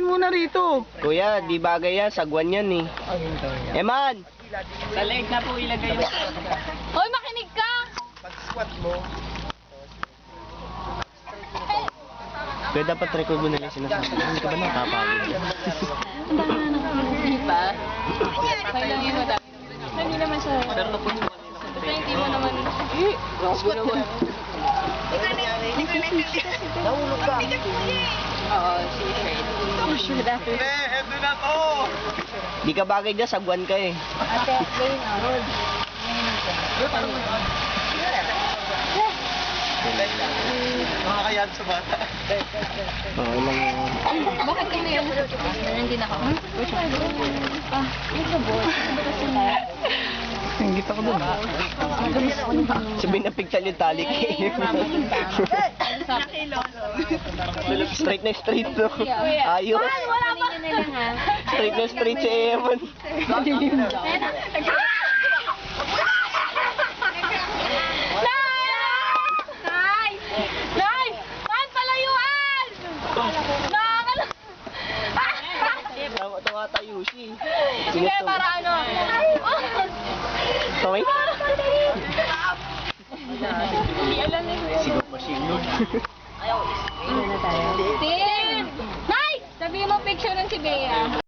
muna rito. Kuya, di bagay yan. Sagwan yan eh. Eman! Sa leg na po ilagay yung... Hoy, makinig ka! Pag-squat mo. Kuya, dapat record mo na lang sinasabi. Hindi ka ba nakapagod? Hindi pa. Okay lang yun, madami. Hindi naman siya. Pero po yung... Basta hindi mo naman... Grabe naman. Nahulog ka. Oo, sure dati. Eto na to. Di ka bagay dyan. Sagwan ka eh. Ate, gawin na. Road. Makakayaan sa bata. Oo lang yun. Bakit ka na yun? Hindi na ako. Ah, ito ba? Ingit ako dun. Sabihin na pigtal yung talik eh. Straight na straight no. Ayos. Wala pa. Na lang ha. Straight na straight si Eman. Nay! Nay! Man, palayuan! Tumatayo siya eh. Sige, para ano? Taway? Hindi alam eh. Sigaw pa siya yun. Tin! Nay! Sabihin mo picture ng si Bea.